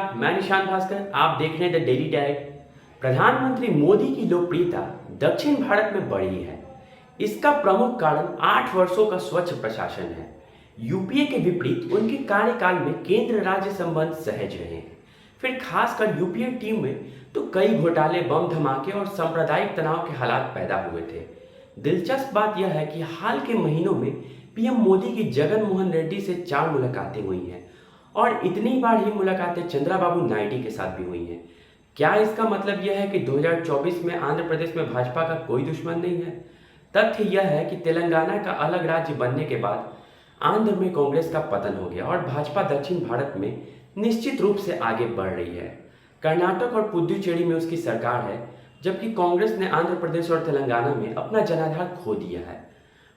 नमस्कार, मैं निशांत भास्कर। आप देख रहे हैं द डेली डाइट। प्रधानमंत्री मोदी की लोकप्रियता दक्षिण भारत में बढ़ी है। इसका प्रमुख कारण 8 वर्षों का स्वच्छ प्रशासन है। यूपीए के विपरीत उनके कार्यकाल में केंद्र राज्य संबंध सहज रहे हैं। फिर खासकर यूपीए टीम में तो कई घोटाले, बम धमाके और सांप्रदायिक तनाव के हालात पैदा हुए थे। दिलचस्प बात यह है कि हाल के महीनों में पीएम मोदी की जगन मोहन रेड्डी से 4 मुलाकातें हुई हैं और इतनी बार ही मुलाकातें चंद्रबाबू नायडू के साथ भी हुई हैं। क्या इसका मतलब यह है कि 2024 में आंध्र प्रदेश में भाजपा का कोई दुश्मन नहीं है? तथ्य यह है कि तेलंगाना का अलग राज्य बनने के बाद आंध्र में कांग्रेस का पतन हो गया और भाजपा दक्षिण भारत में निश्चित रूप से आगे बढ़ रही है। कर्नाटक और पुदुचेरी में उसकी सरकार है, जबकि कांग्रेस ने आंध्र प्रदेश और तेलंगाना में अपना जनाधार खो दिया है।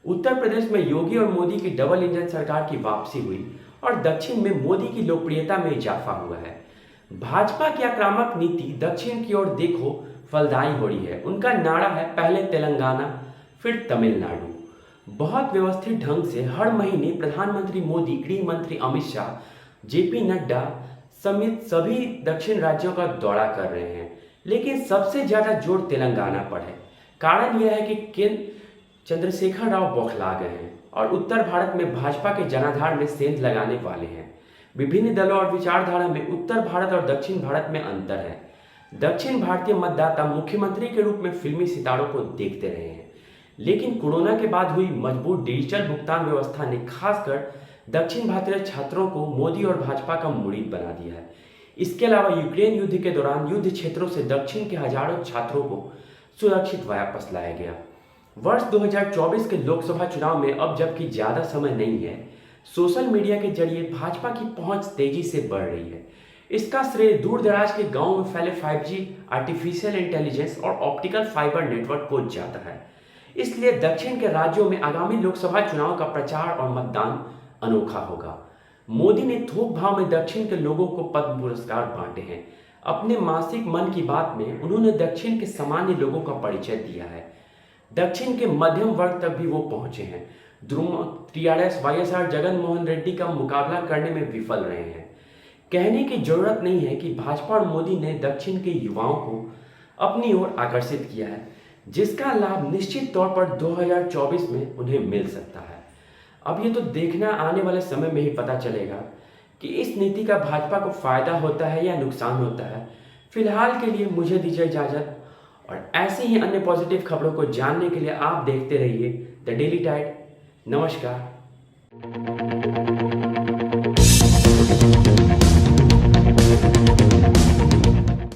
उत्तर प्रदेश में योगी और मोदी की डबल इंजन सरकार की वापसी हुई और दक्षिण में मोदी की लोकप्रियता में इजाफा हुआ है। भाजपा की आक्रामक नीति दक्षिण की ओर देखो फलदायी हो रही है। उनका नारा है पहले तेलंगाना फिर तमिलनाडु। बहुत व्यवस्थित ढंग से हर महीने प्रधानमंत्री मोदी, गृह मंत्री अमित शाह, जेपी नड्डा समेत सभी दक्षिण राज्यों का दौरा कर रहे हैं, लेकिन सबसे ज्यादा जोर तेलंगाना पर है। कारण यह है कि चंद्रशेखर राव बौखला गए हैं और उत्तर भारत में भाजपा के जनाधार में सेंध लगाने वाले हैं। विभिन्न दलों और विचारधारा में उत्तर भारत और दक्षिण भारत में अंतर है। दक्षिण भारतीय मतदाता मुख्यमंत्री के रूप में फिल्मी सितारों को देखते रहे हैं, लेकिन कोरोना के बाद हुई मजबूत डिजिटल भुगतान व्यवस्था ने खासकर दक्षिण भारतीय छात्रों को मोदी और भाजपा का मुरीद बना दिया है। इसके अलावा यूक्रेन युद्ध के दौरान युद्ध क्षेत्रों से दक्षिण के हजारों छात्रों को सुरक्षित वापस लाया गया। वर्ष 2024 के लोकसभा चुनाव में अब जबकि ज्यादा समय नहीं है, सोशल मीडिया के जरिए भाजपा की पहुंच तेजी से बढ़ रही है। इसका श्रेय दूर दराज के गांव में फैले 5G, आर्टिफिशियल इंटेलिजेंस और ऑप्टिकल फाइबर नेटवर्क को जाता है। इसलिए दक्षिण के राज्यों में आगामी लोकसभा चुनाव का प्रचार और मतदान अनोखा होगा। मोदी ने थोक भाव में दक्षिण के लोगों को पद्म पुरस्कार बांटे हैं। अपने मासिक मन की बात में उन्होंने दक्षिण के सामान्य लोगों का परिचय दिया है। दक्षिण के मध्यम वर्ग तक भी वो पहुंचे हैं। टीआरएस वाईएसआर जगन मोहन रेड्डी का मुकाबला करने में विफल रहे हैं। कहने की जरूरत नहीं है कि भाजपा और मोदी ने दक्षिण के युवाओं को अपनी ओर आकर्षित किया है, जिसका लाभ निश्चित तौर पर 2024 में उन्हें मिल सकता है। अब ये तो देखना आने वाले समय में ही पता चलेगा कि इस नीति का भाजपा को फायदा होता है या नुकसान होता है। फिलहाल के लिए मुझे दीजिए इजाजत, और ऐसे ही अन्य पॉजिटिव खबरों को जानने के लिए आप देखते रहिए द डेली टाइड। नमस्कार।